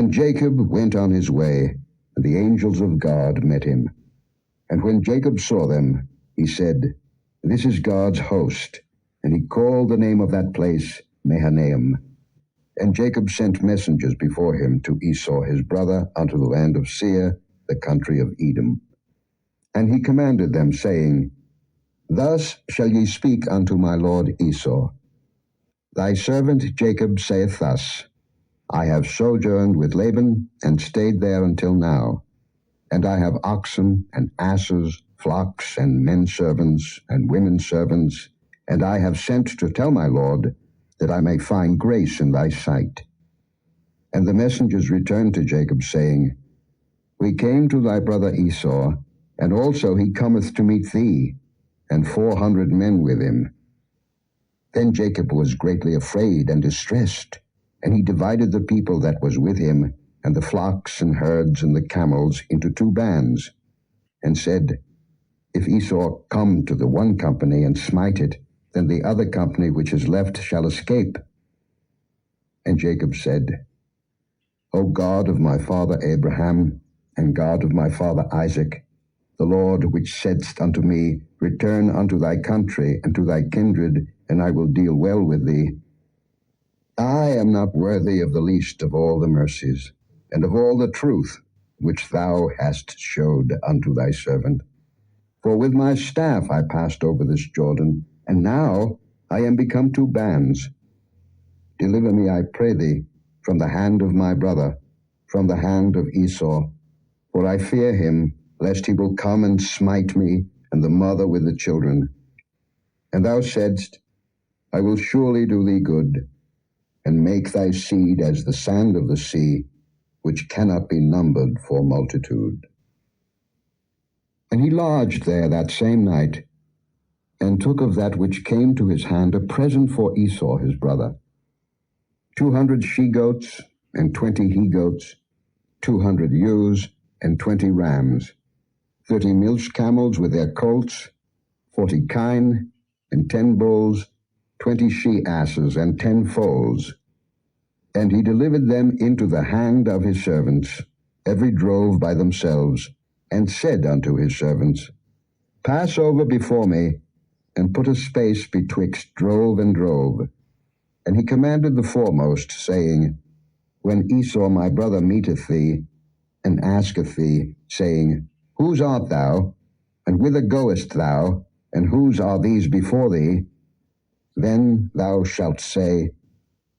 And Jacob went on his way, and the angels of God met him. And when Jacob saw them, he said, This is God's host. And he called the name of that place Mahanaim. And Jacob sent messengers before him to Esau his brother unto the land of Seir, the country of Edom. And he commanded them, saying, Thus shall ye speak unto my lord Esau. Thy servant Jacob saith thus, I have sojourned with Laban, and stayed there until now. And I have oxen, and asses, flocks, and men servants, and women servants, and I have sent to tell my lord, that I may find grace in thy sight. And the messengers returned to Jacob, saying, We came to thy brother Esau, and also he cometh to meet thee, and 400 men with him. Then Jacob was greatly afraid and distressed, and he divided the people that was with him, and the flocks and herds and the camels into 2 bands, and said, If Esau come to the one company and smite it, then the other company which is left shall escape. And Jacob said, O God of my father Abraham, and God of my father Isaac, the Lord which saidst unto me, Return unto thy country and to thy kindred, and I will deal well with thee. I am not worthy of the least of all the mercies, and of all the truth which thou hast showed unto thy servant. For with my staff I passed over this Jordan, and now I am become 2 bands. Deliver me, I pray thee, from the hand of my brother, from the hand of Esau, for I fear him, lest he will come and smite me, and the mother with the children. And thou saidst, I will surely do thee good, and make thy seed as the sand of the sea, which cannot be numbered for multitude. And he lodged there that same night, and took of that which came to his hand a present for Esau his brother, 200 she-goats, and 20 he-goats, 200 ewes, and 20 rams, 30 milch camels with their colts, 40 kine, and 10 bulls, 20 she-asses, and 10 foals. And he delivered them into the hand of his servants, every drove by themselves, and said unto his servants, Pass over before me, and put a space betwixt drove and drove. And he commanded the foremost, saying, When Esau my brother meeteth thee, and asketh thee, saying, Whose art thou, and whither goest thou, and whose are these before thee? Then thou shalt say,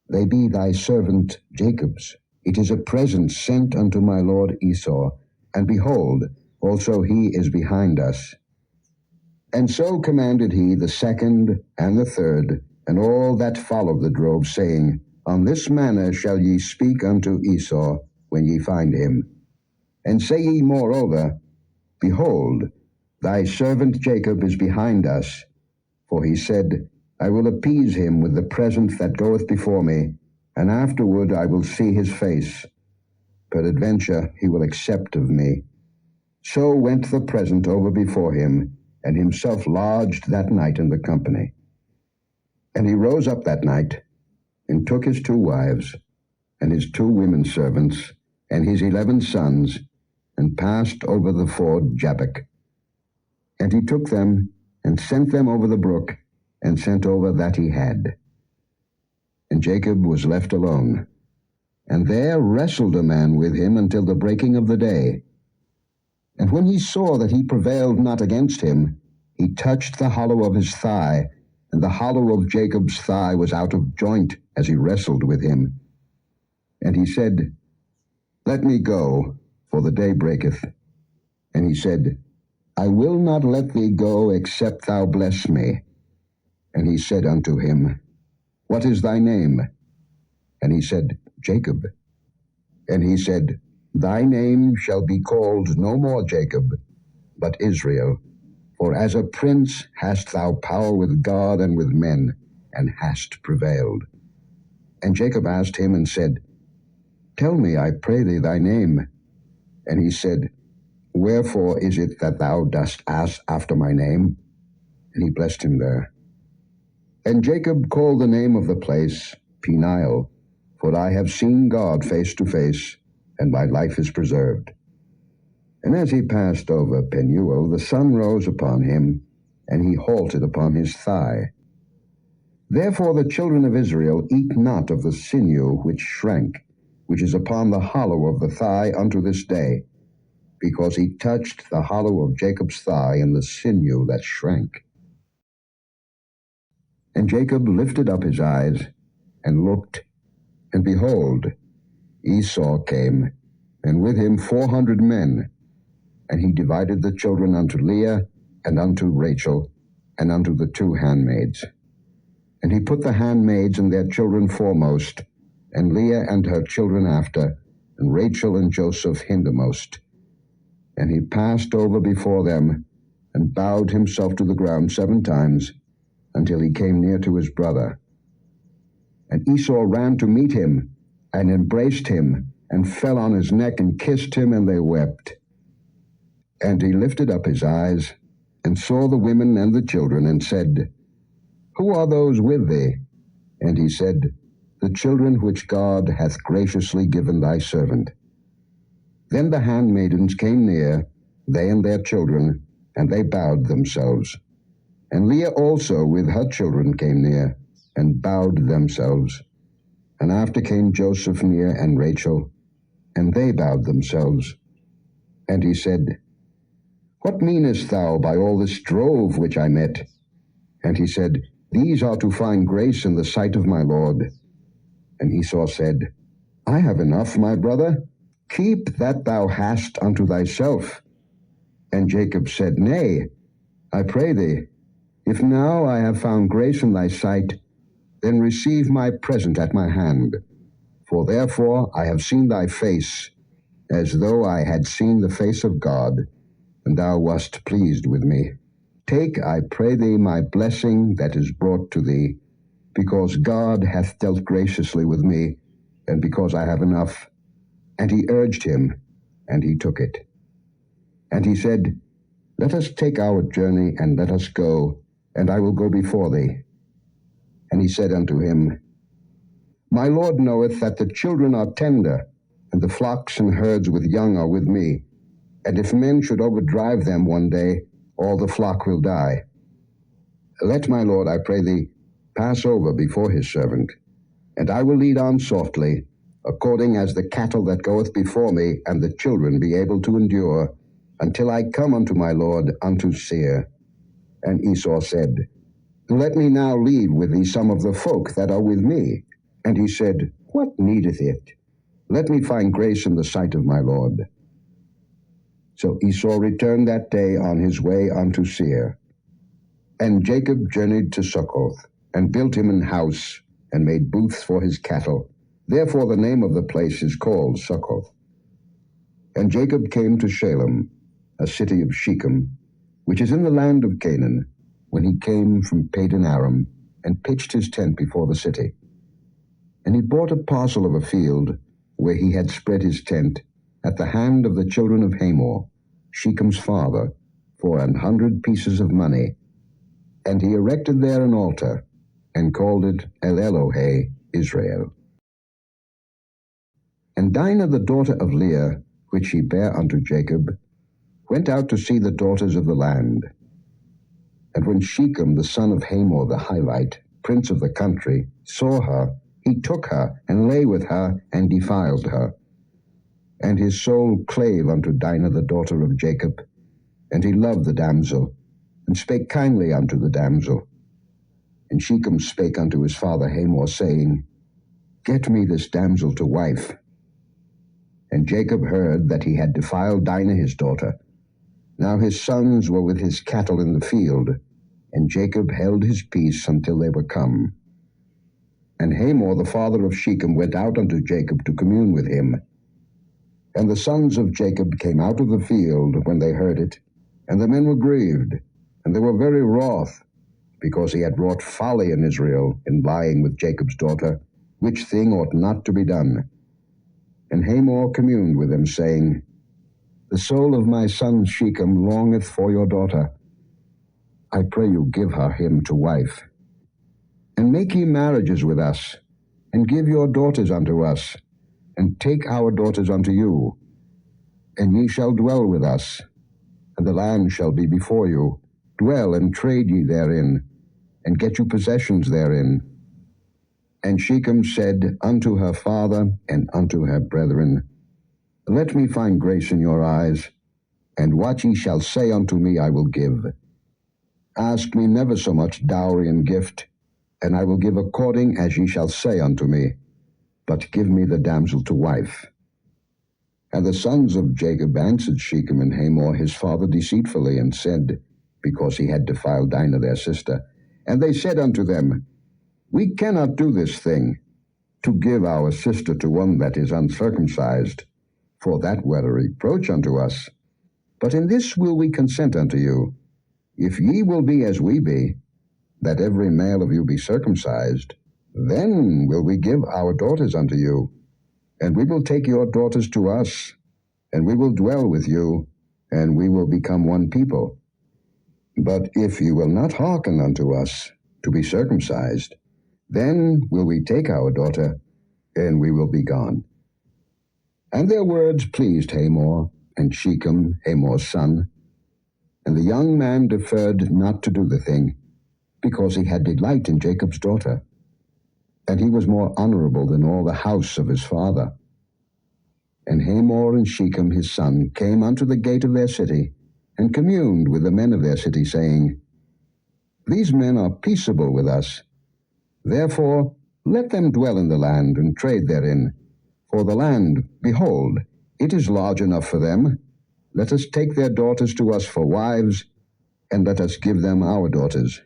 They be thy servant Jacob's. It is a present sent unto my lord Esau, and behold, also he is behind us. And so commanded he the second and the third, and all that followed the drove, saying, On this manner shall ye speak unto Esau when ye find him. And say ye moreover, Behold, thy servant Jacob is behind us. For he said, I will appease him with the present that goeth before me, and afterward I will see his face. Peradventure he will accept of me. So went the present over before him, and himself lodged that night in the company. And he rose up that night, and took his 2 wives, and his 2 women servants, and his 11 sons, and passed over the ford Jabbok. And he took them, and sent them over the brook, and sent over that he had. And Jacob was left alone, and there wrestled a man with him until the breaking of the day. And when he saw that he prevailed not against him, he touched the hollow of his thigh, and the hollow of Jacob's thigh was out of joint as he wrestled with him. And he said, Let me go, for the day breaketh. And he said, I will not let thee go, except thou bless me. And he said unto him, What is thy name? And he said, Jacob. And he said, Thy name shall be called no more Jacob, but Israel. For as a prince hast thou power with God and with men, and hast prevailed. And Jacob asked him and said, Tell me, I pray thee, thy name. And he said, Wherefore is it that thou dost ask after my name? And he blessed him there. And Jacob called the name of the place Peniel, for I have seen God face to face, and my life is preserved. And as he passed over Penuel, the sun rose upon him, and he halted upon his thigh. Therefore the children of Israel eat not of the sinew which shrank, which is upon the hollow of the thigh unto this day, because he touched the hollow of Jacob's thigh and the sinew that shrank. And Jacob lifted up his eyes, and looked, and behold, Esau came, and with him 400 men. And he divided the children unto Leah, and unto Rachel, and unto the 2 handmaids. And he put the handmaids and their children foremost, and Leah and her children after, and Rachel and Joseph hindermost. And he passed over before them, and bowed himself to the ground 7 times, until he came near to his brother. And Esau ran to meet him, and embraced him, and fell on his neck, and kissed him, and they wept. And he lifted up his eyes, and saw the women and the children, and said, Who are those with thee? And he said, The children which God hath graciously given thy servant. Then the handmaidens came near, they and their children, and they bowed themselves. And Leah also with her children came near, and bowed themselves. And after came Joseph near, and Rachel, and they bowed themselves. And he said, What meanest thou by all this drove which I met? And he said, These are to find grace in the sight of my Lord. And Esau said, I have enough, my brother. Keep that thou hast unto thyself. And Jacob said, Nay, I pray thee, if now I have found grace in thy sight, then receive my present at my hand. For therefore I have seen thy face, as though I had seen the face of God, and thou wast pleased with me. Take, I pray thee, my blessing that is brought to thee, because God hath dealt graciously with me, and because I have enough. And he urged him, and he took it. And he said, Let us take our journey, and let us go, and I will go before thee. And he said unto him, My Lord knoweth that the children are tender, and the flocks and herds with young are with me. And if men should overdrive them one day, all the flock will die. Let my Lord, I pray thee, pass over before his servant, and I will lead on softly, according as the cattle that goeth before me, and the children be able to endure, until I come unto my Lord unto Seir. And Esau said, Let me now leave with thee some of the folk that are with me. And he said, What needeth it? Let me find grace in the sight of my Lord. So Esau returned that day on his way unto Seir. And Jacob journeyed to Succoth, and built him an house, and made booths for his cattle. Therefore the name of the place is called Succoth. And Jacob came to Shalem, a city of Shechem, which is in the land of Canaan, when he came from Padan Aram, and pitched his tent before the city. And he bought a parcel of a field, where he had spread his tent, at the hand of the children of Hamor, Shechem's father, for 100 pieces of money. And he erected there an altar, and called it El Elohe Israel. And Dinah the daughter of Leah, which he bare unto Jacob, went out to see the daughters of the land. And when Shechem the son of Hamor the Hivite, prince of the country, saw her, he took her, and lay with her, and defiled her. And his soul clave unto Dinah the daughter of Jacob, and he loved the damsel, and spake kindly unto the damsel. And Shechem spake unto his father Hamor, saying, Get me this damsel to wife. And Jacob heard that he had defiled Dinah his daughter. Now his sons were with his cattle in the field, and Jacob held his peace until they were come. And Hamor the father of Shechem went out unto Jacob to commune with him. And the sons of Jacob came out of the field when they heard it, and the men were grieved, and they were very wroth, because he had wrought folly in Israel in lying with Jacob's daughter, which thing ought not to be done. And Hamor communed with them, saying, The soul of my son Shechem longeth for your daughter. I pray you give her him to wife. And make ye marriages with us, and give your daughters unto us, and take our daughters unto you, and ye shall dwell with us, and the land shall be before you. Dwell and trade ye therein, and get you possessions therein. And Shechem said unto her father and unto her brethren, Let me find grace in your eyes, and what ye shall say unto me I will give. Ask me never so much dowry and gift, and I will give according as ye shall say unto me, but give me the damsel to wife. And the sons of Jacob answered Shechem and Hamor his father deceitfully, and said, because he had defiled Dinah their sister. And they said unto them, We cannot do this thing, to give our sister to one that is uncircumcised, for that were a reproach unto us. But in this will we consent unto you, if ye will be as we be, that every male of you be circumcised, then will we give our daughters unto you, and we will take your daughters to us, and we will dwell with you, and we will become one people. But if ye will not hearken unto us to be circumcised, then will we take our daughter, and we will be gone. And their words pleased Hamor and Shechem, Hamor's son, and the young man deferred not to do the thing, because he had delight in Jacob's daughter, and he was more honorable than all the house of his father. And Hamor and Shechem his son came unto the gate of their city, and communed with the men of their city, saying, These men are peaceable with us. Therefore let them dwell in the land, and trade therein. For the land, behold, it is large enough for them. Let us take their daughters to us for wives, and let us give them our daughters.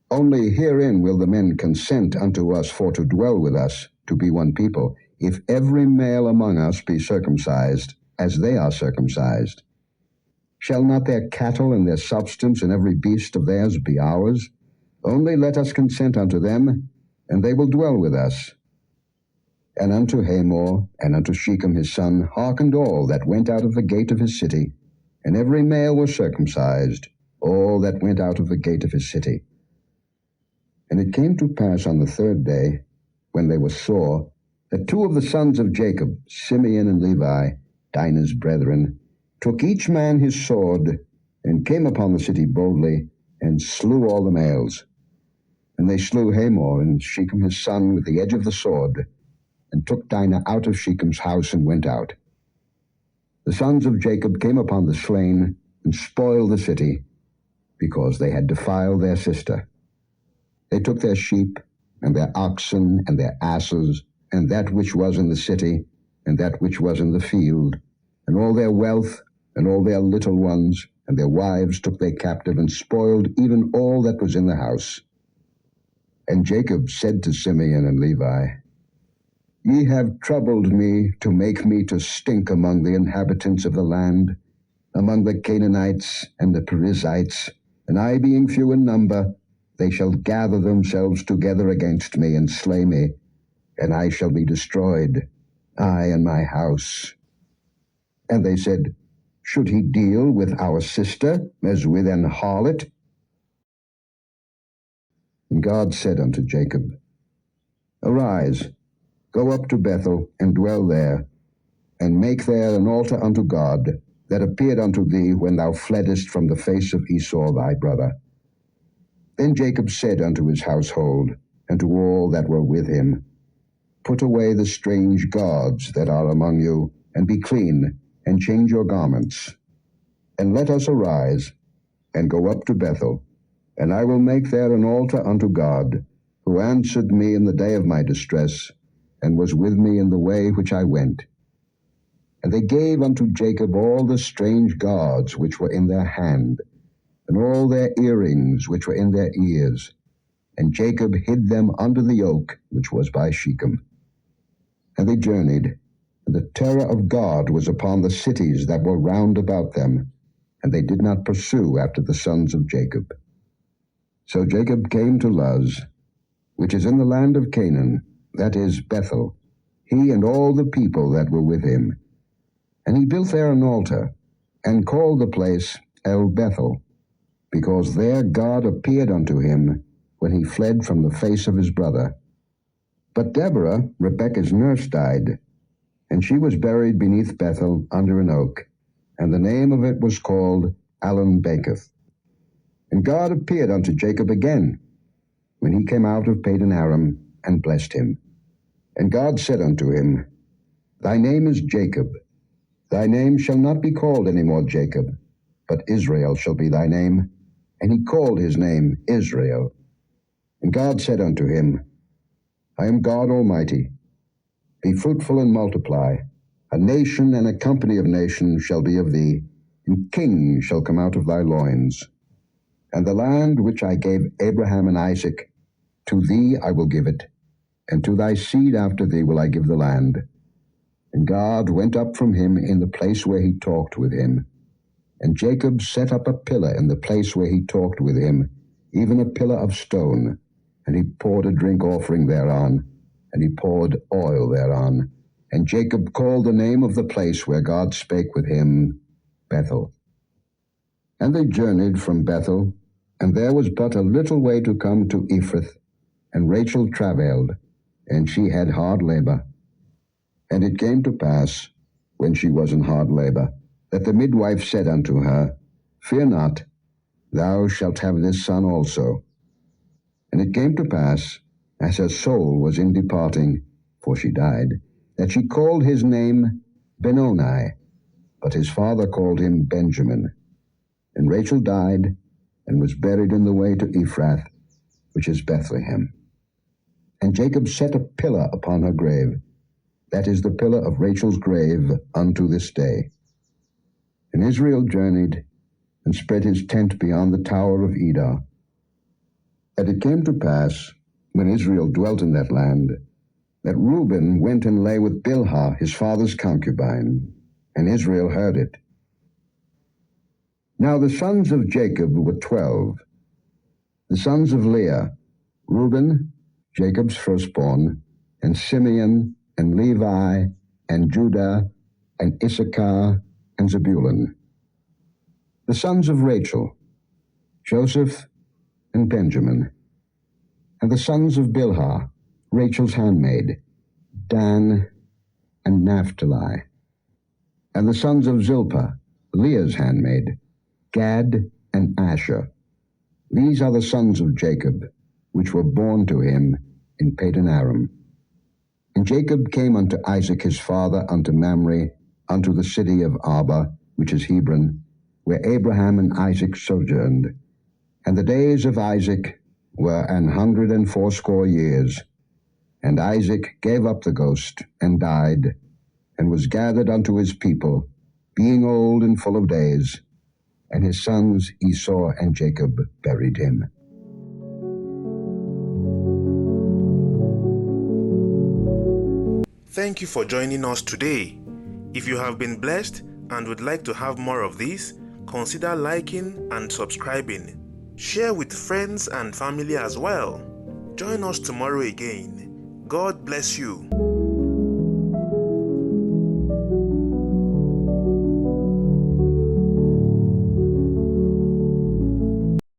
Only herein will the men consent unto us for to dwell with us, to be one people, if every male among us be circumcised, as they are circumcised. Shall not their cattle and their substance and every beast of theirs be ours? Only let us consent unto them, and they will dwell with us. And unto Hamor and unto Shechem his son hearkened all that went out of the gate of his city, and every male was circumcised, all that went out of the gate of his city. And it came to pass on the third day, when they were sore, that two of the sons of Jacob, Simeon and Levi, Dinah's brethren, took each man his sword, and came upon the city boldly, and slew all the males. And they slew Hamor and Shechem his son with the edge of the sword, and took Dinah out of Shechem's house, and went out. The sons of Jacob came upon the slain, and spoiled the city, because they had defiled their sister. They took their sheep, and their oxen, and their asses, and that which was in the city, and that which was in the field, and all their wealth, and all their little ones, and their wives took they captive, and spoiled even all that was in the house. And Jacob said to Simeon and Levi, Ye have troubled me to make me to stink among the inhabitants of the land, among the Canaanites and the Perizzites, and I being few in number, they shall gather themselves together against me, and slay me, and I shall be destroyed, I and my house. And they said, Should he deal with our sister as with an harlot? And God said unto Jacob, Arise, go up to Bethel, and dwell there, and make there an altar unto God, that appeared unto thee when thou fleddest from the face of Esau thy brother. Then Jacob said unto his household, and to all that were with him, Put away the strange gods that are among you, and be clean, and change your garments. And let us arise, and go up to Bethel, and I will make there an altar unto God, who answered me in the day of my distress, and was with me in the way which I went. And they gave unto Jacob all the strange gods which were in their hand, and all their earrings which were in their ears. And Jacob hid them under the oak which was by Shechem. And they journeyed, and the terror of God was upon the cities that were round about them, and they did not pursue after the sons of Jacob. So Jacob came to Luz, which is in the land of Canaan, that is Bethel, he and all the people that were with him. And he built there an altar, and called the place El Bethel, because there God appeared unto him when he fled from the face of his brother. But Deborah, Rebekah's nurse, died, And she was buried beneath Bethel under an oak, and the name of it was called Allon-Bacuth. And God appeared unto Jacob again, when he came out of Padan Aram, and blessed him. And God said unto him, Thy name is Jacob. Thy name shall not be called any more Jacob, but Israel shall be thy name. And he called his name Israel. And God said unto him, I am God Almighty. Be fruitful and multiply. A nation and a company of nations shall be of thee, and kings shall come out of thy loins. And the land which I gave Abraham and Isaac, to thee I will give it, and to thy seed after thee will I give the land. And God went up from him in the place where he talked with him. And Jacob set up a pillar in the place where he talked with him, even a pillar of stone. And he poured a drink offering thereon, and he poured oil thereon. And Jacob called the name of the place where God spake with him, Bethel. And they journeyed from Bethel, and there was but a little way to come to Ephrath. And Rachel travailed, and she had hard labor. And it came to pass, when she was in hard labor, that the midwife said unto her, Fear not, thou shalt have this son also. And it came to pass, as her soul was in departing, for she died, that she called his name Benoni, but his father called him Benjamin. And Rachel died, and was buried in the way to Ephrath, which is Bethlehem. And Jacob set a pillar upon her grave, that is the pillar of Rachel's grave unto this day. And Israel journeyed, and spread his tent beyond the tower of Edar. And it came to pass, when Israel dwelt in that land, that Reuben went and lay with Bilhah his father's concubine, and Israel heard it. Now the sons of Jacob were 12. The sons of Leah, Reuben, Jacob's firstborn, and Simeon, and Levi, and Judah, and Issachar, and Zebulun. The sons of Rachel, Joseph, and Benjamin. And the sons of Bilhah, Rachel's handmaid, Dan, and Naphtali. And the sons of Zilpah, Leah's handmaid, Gad, and Asher. These are the sons of Jacob, which were born to him in Padan Aram. And Jacob came unto Isaac his father unto Mamre, unto the city of Arba, which is Hebron, where Abraham and Isaac sojourned. And the days of Isaac were 180 years. And Isaac gave up the ghost, and died, and was gathered unto his people, being old and full of days. And his sons Esau and Jacob buried him. Thank you for joining us today. If you have been blessed and would like to have more of this, consider liking and subscribing. Share with friends and family as well. Join us tomorrow again. God bless you.